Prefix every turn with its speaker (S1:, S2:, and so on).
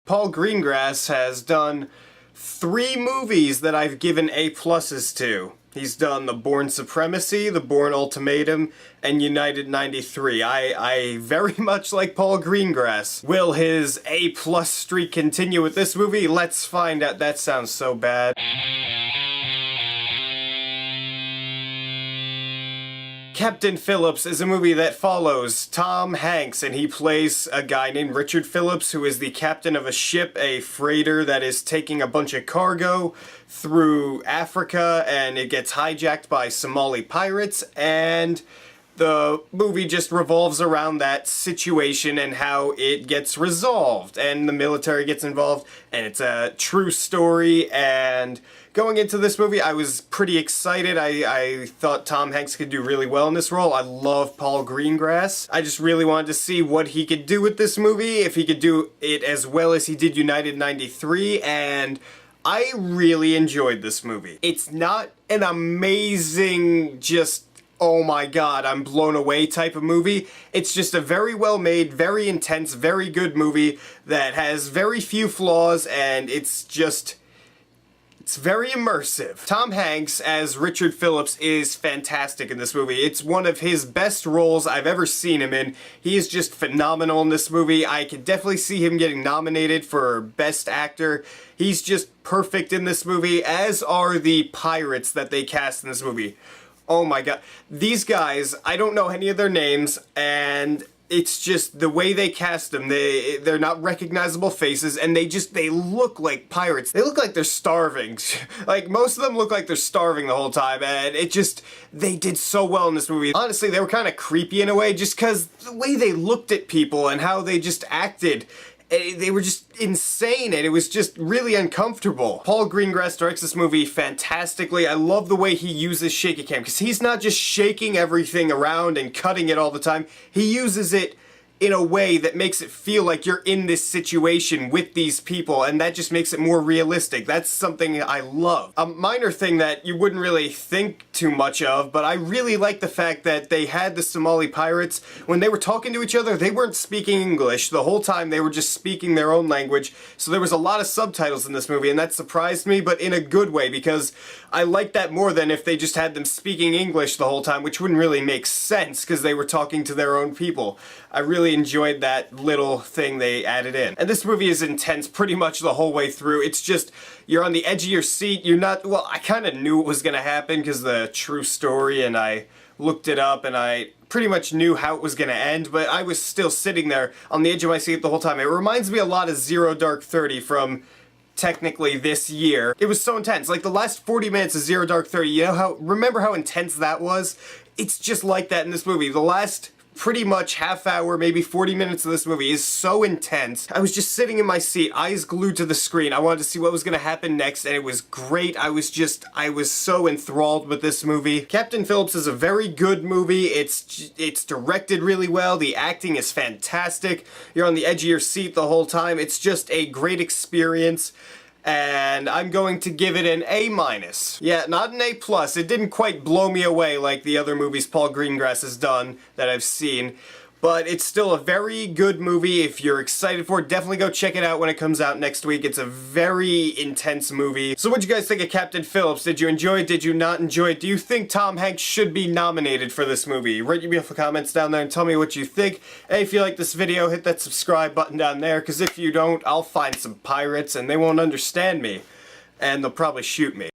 S1: Paul Greengrass has done 3 movies that I've given A+'s to. He's done The Bourne Supremacy, The Bourne Ultimatum, and United 93. I very much like Paul Greengrass. Will his A+ streak continue with this movie? Let's find out. That sounds so bad. Captain Phillips is a movie that follows Tom Hanks, and he plays a guy named Richard Phillips, who is the captain of a ship, a freighter that is taking a bunch of cargo through Africa, and it gets hijacked by Somali pirates, and the movie just revolves around that situation and how it gets resolved, and the military gets involved, and it's a true story. And going into this movie, I was pretty excited. I thought Tom Hanks could do really well in this role. I love Paul Greengrass. I just really wanted to see what he could do with this movie, if he could do it as well as he did United 93, and I really enjoyed this movie. It's not an amazing, just oh my god, I'm blown away type of movie. It's just a very well made, very intense, very good movie that has very few flaws, and it's very immersive. Tom Hanks as Richard Phillips is fantastic in this movie. It's one of his best roles I've ever seen him in. He is just phenomenal in this movie. I could definitely see him getting nominated for Best Actor. He's just perfect in this movie, as are the pirates that they cast in this movie. Oh my god. These guys, I don't know any of their names, and it's just the way they cast them. They're not recognizable faces, and they look like pirates. They look like they're starving. Like, most of them look like they're starving the whole time, and they did so well in this movie. Honestly, they were kind of creepy in a way, just because the way they looked at people and how they just acted, they were just insane, and it was just really uncomfortable. Paul Greengrass directs this movie fantastically. I love the way he uses shaky cam, because he's not just shaking everything around and cutting it all the time. He uses it in a way that makes it feel like you're in this situation with these people, and that just makes it more realistic. That's something I love. A minor thing that you wouldn't really think too much of, but I really like the fact that they had the Somali pirates, when they were talking to each other, they weren't speaking English. The whole time they were just speaking their own language, so there was a lot of subtitles in this movie, and that surprised me, but in a good way, because I like that more than if they just had them speaking English the whole time, which wouldn't really make sense, because they were talking to their own people. I really enjoyed that little thing they added in. And this movie is intense pretty much the whole way through. It's just, you're on the edge of your seat. You're not, well, I kind of knew it was going to happen because the true story, and I looked it up, and I pretty much knew how it was going to end, but I was still sitting there on the edge of my seat the whole time. It reminds me a lot of Zero Dark 30 from technically this year. It was so intense. Like, the last 40 minutes of Zero Dark 30, remember how intense that was? It's just like that in this movie. The last pretty much half hour, maybe 40 minutes of this movie is so intense. I was just sitting in my seat, eyes glued to the screen. I wanted to see what was gonna happen next, and it was great. I was so enthralled with this movie. Captain Phillips is a very good movie. It's directed really well. The acting is fantastic. You're on the edge of your seat the whole time. It's just a great experience, and I'm going to give it an A-. Yeah, not an A+. It didn't quite blow me away like the other movies Paul Greengrass has done that I've seen, but it's still a very good movie. If you're excited for it, definitely go check it out when it comes out next week. It's a very intense movie. So what'd you guys think of Captain Phillips? Did you enjoy it? Did you not enjoy it? Do you think Tom Hanks should be nominated for this movie? Write your beautiful comments down there and tell me what you think. And if you like this video, hit that subscribe button down there, because if you don't, I'll find some pirates and they won't understand me, and they'll probably shoot me.